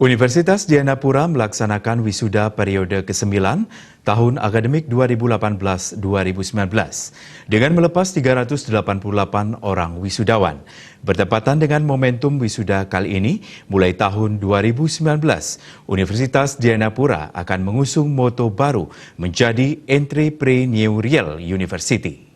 Universitas Dianapura melaksanakan wisuda periode ke-9 tahun akademik 2018-2019 dengan melepas 388 orang wisudawan. Bertepatan dengan momentum wisuda kali ini, mulai tahun 2019, Universitas Dianapura akan mengusung moto baru menjadi Entrepreneurial University.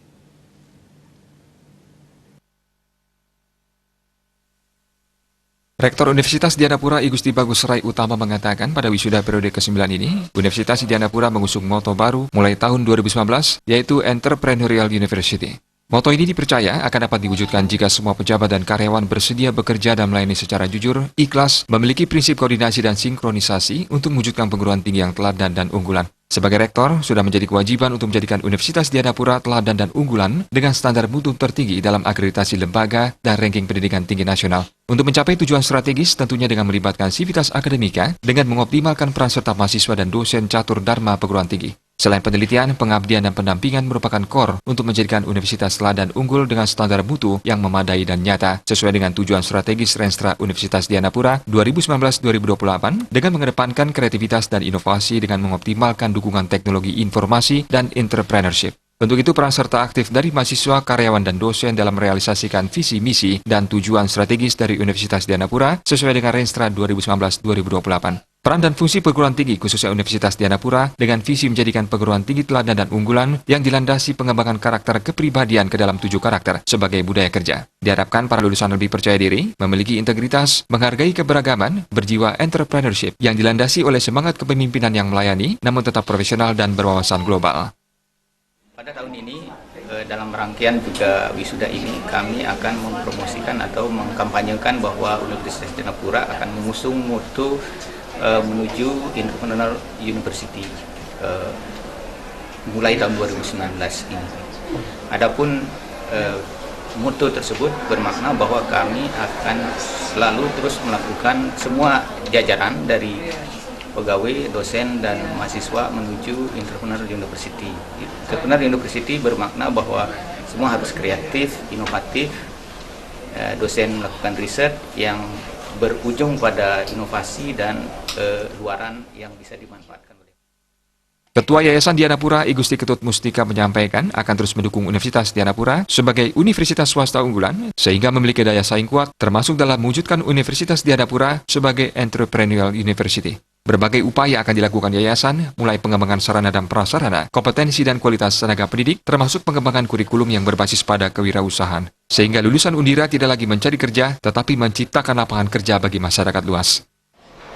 Rektor Universitas Dianapura I Gusti Bagus Rai Utama mengatakan pada wisuda periode ke-9 ini, Universitas Dianapura mengusung moto baru mulai tahun 2019, yaitu Entrepreneurial University. Moto ini dipercaya akan dapat diwujudkan jika semua pejabat dan karyawan bersedia bekerja dan melayani secara jujur, ikhlas, memiliki prinsip koordinasi dan sinkronisasi untuk mewujudkan perguruan tinggi yang teladan dan unggulan. Sebagai rektor, sudah menjadi kewajiban untuk menjadikan Universitas Dianapura teladan dan unggulan dengan standar mutu tertinggi dalam akreditasi lembaga dan ranking pendidikan tinggi nasional. Untuk mencapai tujuan strategis tentunya dengan melibatkan sivitas akademika dengan mengoptimalkan peran serta mahasiswa dan dosen catur dharma perguruan tinggi. Selain penelitian, pengabdian dan pendampingan merupakan core untuk menjadikan universitas teladan unggul dengan standar mutu yang memadai dan nyata sesuai dengan tujuan strategis Renstra Universitas Dianapura 2019-2028 dengan mengedepankan kreativitas dan inovasi dengan mengoptimalkan dukungan teknologi informasi dan entrepreneurship. Untuk itu, peran serta aktif dari mahasiswa, karyawan, dan dosen dalam merealisasikan visi, misi, dan tujuan strategis dari Universitas Dianapura sesuai dengan Renstra 2019-2028. Peran dan fungsi perguruan tinggi khususnya Universitas Dianapura dengan visi menjadikan perguruan tinggi teladan dan unggulan yang dilandasi pengembangan karakter kepribadian ke dalam 7 karakter sebagai budaya kerja. Diharapkan para lulusan lebih percaya diri, memiliki integritas, menghargai keberagaman, berjiwa entrepreneurship yang dilandasi oleh semangat kepemimpinan yang melayani namun tetap profesional dan berwawasan global. Pada tahun ini, dalam rangkaian juga wisuda ini, kami akan mempromosikan atau mengkampanyekan bahwa Universitas Dianapura akan mengusung moto menuju Entrepreneurial University mulai tahun 2019 ini. Adapun moto tersebut bermakna bahwa kami akan selalu terus melakukan semua jajaran dari pegawai, dosen, dan mahasiswa menuju Entrepreneurial University. Entrepreneurial University bermakna bahwa semua harus kreatif, inovatif, dosen melakukan riset yang berujung pada inovasi dan luaran yang bisa dimanfaatkan oleh. Ketua Yayasan Dianapura I Gusti Ketut Mustika menyampaikan akan terus mendukung Universitas Dianapura sebagai universitas swasta unggulan sehingga memiliki daya saing kuat termasuk dalam mewujudkan Universitas Dianapura sebagai Entrepreneurial University. Berbagai upaya akan dilakukan yayasan, mulai pengembangan sarana dan prasarana, kompetensi dan kualitas tenaga pendidik, termasuk pengembangan kurikulum yang berbasis pada kewirausahaan. Sehingga lulusan Undira tidak lagi mencari kerja, tetapi menciptakan lapangan kerja bagi masyarakat luas.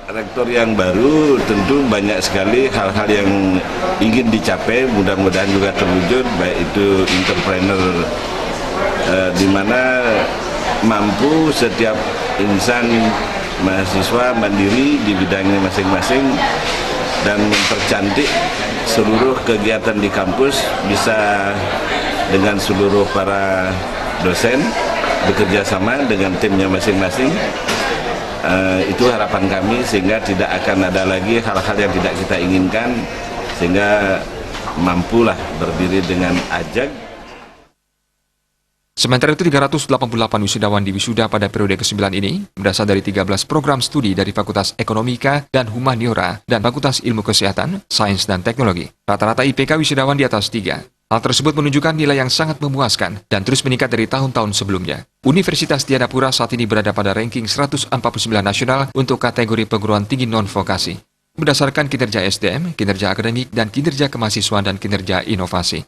Rektor yang baru tentu banyak sekali hal-hal yang ingin dicapai, mudah-mudahan juga terwujud, baik itu entrepreneur, di mana mampu setiap insan mahasiswa mandiri di bidangnya masing-masing dan mempercantik seluruh kegiatan di kampus bisa dengan seluruh para dosen bekerja sama dengan timnya masing-masing. Itu harapan kami sehingga tidak akan ada lagi hal-hal yang tidak kita inginkan sehingga mampulah berdiri dengan ajak. Sementara itu 388 wisudawan di wisuda pada periode ke-9 ini berasal dari 13 program studi dari Fakultas Ekonomika dan Humaniora dan Fakultas Ilmu Kesehatan, Sains dan Teknologi. Rata-rata IPK wisudawan di atas 3. Hal tersebut menunjukkan nilai yang sangat memuaskan dan terus meningkat dari tahun-tahun sebelumnya. Universitas Dianapura saat ini berada pada ranking 149 nasional untuk kategori perguruan tinggi non-vokasi, berdasarkan kinerja SDM, kinerja akademik, dan kinerja kemahasiswaan dan kinerja inovasi.